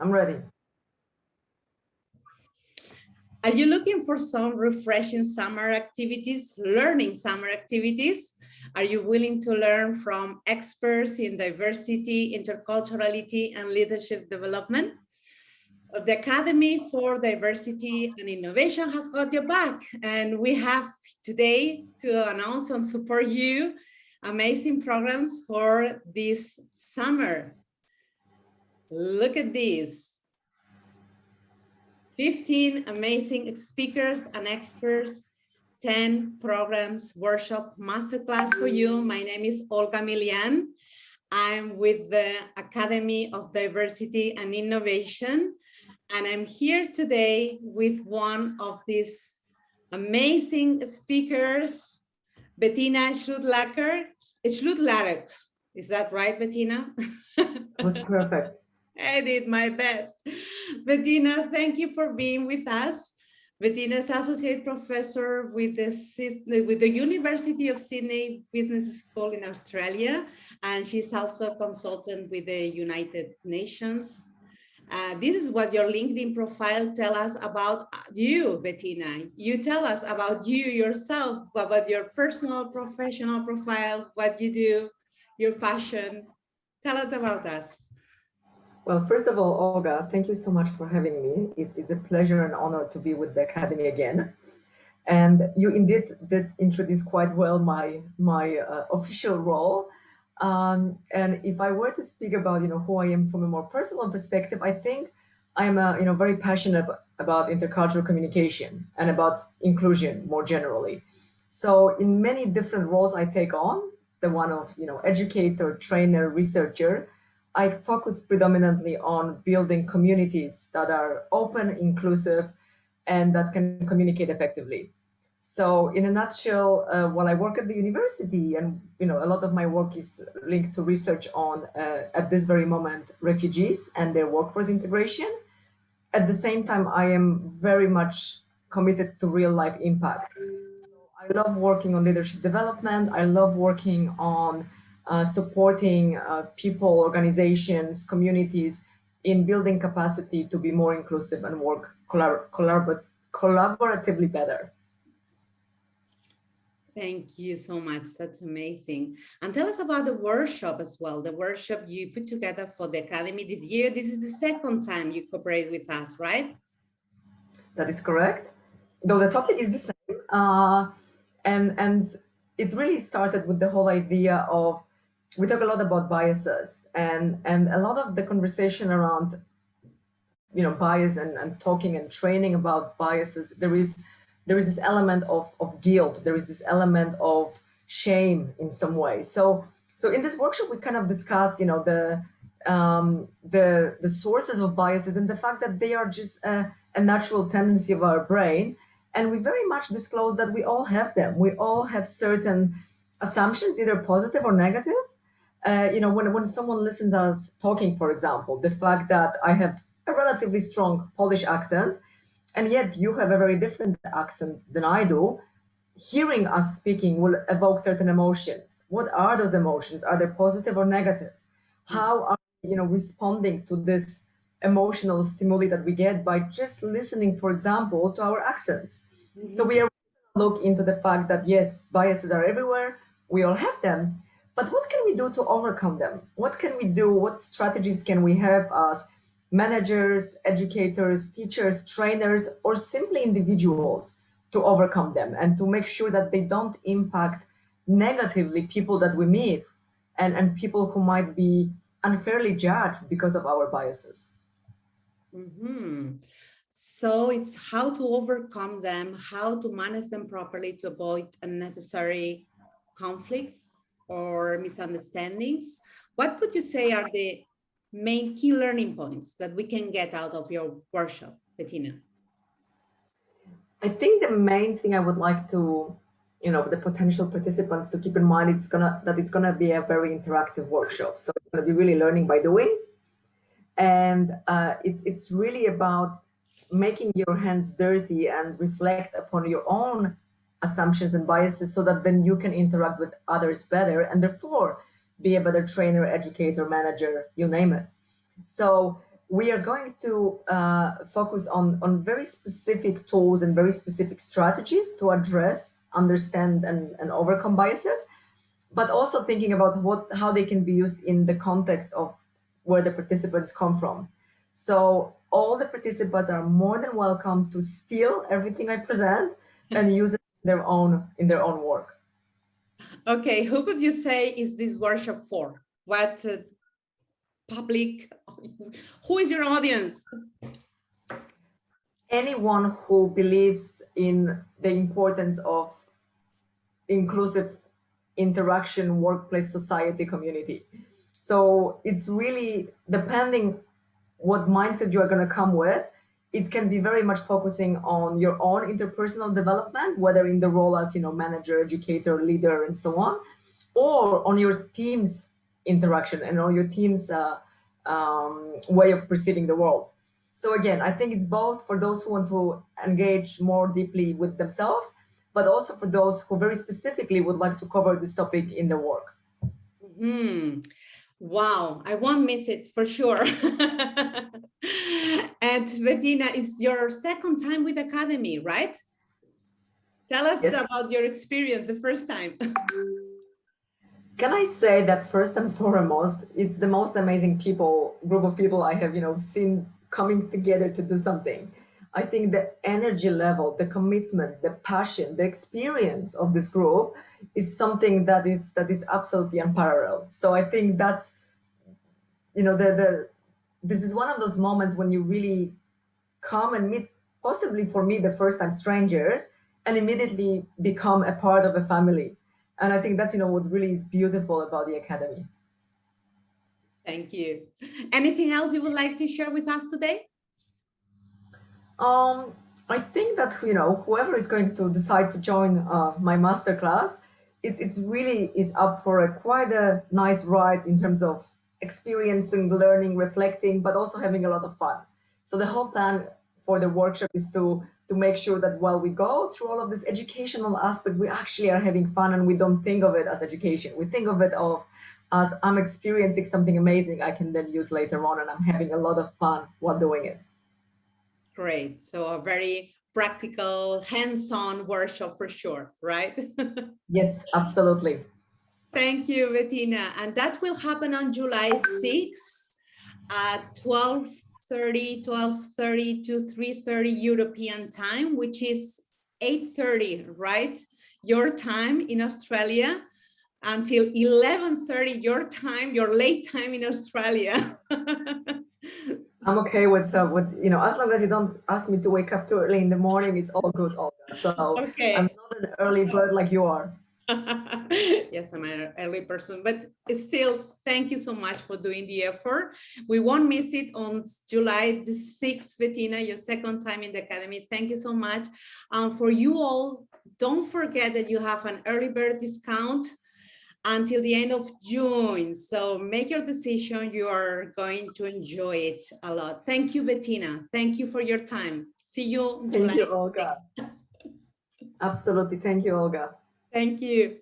I'm ready. Are you looking for some refreshing summer activities, learning summer activities? Are you willing to learn from experts in diversity, interculturality, and leadership development? The Academy for Diversity and Innovation has got your back, and we have today to announce and support you amazing programs for this summer. Look at this. 15 amazing speakers and experts, 10 programs, workshop, masterclass for you. My name is Olga Milian. I'm with the Academy of Diversity and Innovation, and I'm here today with one of these amazing speakers, Betina Szkudlarek. Is that right, Betina? That was perfect. I did my best. Betina, thank you for being with us. Betina is Associate Professor with the University of Sydney Business School in Australia, and she's also a consultant with the United Nations. This is what your LinkedIn profile tells us about you, Betina. You tell us about you yourself, about your personal, professional profile, what you do, your passion. Tell us about us. Well, first of all, Olga, thank you so much for having me. It's a pleasure and honor to be with the Academy again. And you indeed did introduce quite well my official role. And if I were to speak about who I am from a more personal perspective, I think I'm very passionate about intercultural communication and about inclusion more generally. So in many different roles I take on, the one of educator, trainer, researcher, I focus predominantly on building communities that are open, inclusive, and that can communicate effectively. So in a nutshell, while I work at the university, and a lot of my work is linked to research on, at this very moment, refugees and their workforce integration. At the same time, I am very much committed to real life impact. So I love working on leadership development. I love working on supporting people, organizations, communities in building capacity to be more inclusive and work collaboratively better. Thank you so much. That's amazing. And tell us about the workshop as well. The workshop you put together for the Academy this year. This is the second time you cooperate with us, right? That is correct. Though the topic is the same. And it really started with the whole idea of, we talk a lot about biases, and a lot of the conversation around bias and talking and training about biases, there is this element of guilt, there is this element of shame in some way. So in this workshop we kind of discuss the sources of biases and the fact that they are just a natural tendency of our brain, and we very much disclose that we all have them. We all have certain assumptions, either positive or negative. When someone listens to us talking, for example, the fact that I have a relatively strong Polish accent, and yet you have a very different accent than I do, hearing us speaking will evoke certain emotions. What are those emotions? Are they positive or negative? How are we, responding to this emotional stimuli that we get by just listening, for example, to our accents? Mm-hmm. So we are look into the fact that yes, biases are everywhere. We all have them. But what can we do to overcome them? What can we do? What strategies can we have as managers, educators, teachers, trainers, or simply individuals to overcome them and to make sure that they don't impact negatively people that we meet and people who might be unfairly judged because of our biases? Mm-hmm. So it's how to overcome them, how to manage them properly to avoid unnecessary conflicts or misunderstandings. What would you say are the main key learning points that we can get out of your workshop, Betina? I think the main thing I would like to, the potential participants to keep in mind, it's gonna be a very interactive workshop. So it's gonna be really learning by doing, and it's really about making your hands dirty and reflect upon your own assumptions and biases, so that then you can interact with others better and therefore be a better trainer, educator, manager, you name it. So we are going to focus on very specific tools and very specific strategies to address, understand, and overcome biases, but also thinking about how they can be used in the context of where the participants come from. So all the participants are more than welcome to steal everything I present and use it in their own work. Okay, who would you say is this workshop for? What public, who is your audience? Anyone who believes in the importance of inclusive interaction, workplace, society, community. So it's really depending what mindset you are going to come with. It can be very much focusing on your own interpersonal development, whether in the role as manager, educator, leader, and so on, or on your team's interaction and on your team's way of perceiving the world. So again, I think it's both for those who want to engage more deeply with themselves, but also for those who very specifically would like to cover this topic in their work. Wow, I won't miss it for sure. And Betina, it's your second time with Academy, right? Tell us about your experience the first time. Can I say that first and foremost, it's the most amazing group of people I have, seen coming together to do something. I think the energy level, the commitment, the passion, the experience of this group is something that is absolutely unparalleled. So I think that's, this is one of those moments when you really come and meet, possibly for me, the first time strangers, and immediately become a part of a family. And I think that's, what really is beautiful about the Academy. Thank you. Anything else you would like to share with us today? I think that, whoever is going to decide to join my masterclass, it really is up for quite a nice ride in terms of experiencing, learning, reflecting, but also having a lot of fun. So the whole plan for the workshop is to make sure that while we go through all of this educational aspect, we actually are having fun and we don't think of it as education. We think of it as I'm experiencing something amazing I can then use later on, and I'm having a lot of fun while doing it. Great. So a very practical, hands-on workshop for sure, right? Yes, absolutely. Thank you, Betina. And that will happen on July 6th at 12:30 to 3:30 European time, which is 8:30, right? Your time in Australia, until 11:30 your time, your late time in Australia. I'm okay with as long as you don't ask me to wake up too early in the morning, it's all good, Olga. So okay. I'm not an early bird like you are. Yes, I'm an early person, but still, thank you so much for doing the effort. We won't miss it on July the 6th, Betina, your second time in the Academy. Thank you so much. For you all, don't forget that you have an early bird discount until the end of June. So make your decision. You are going to enjoy it a lot. Thank you, Betina. Thank you for your time. See you. Thank you, Olga. Absolutely. Thank you, Olga. Thank you.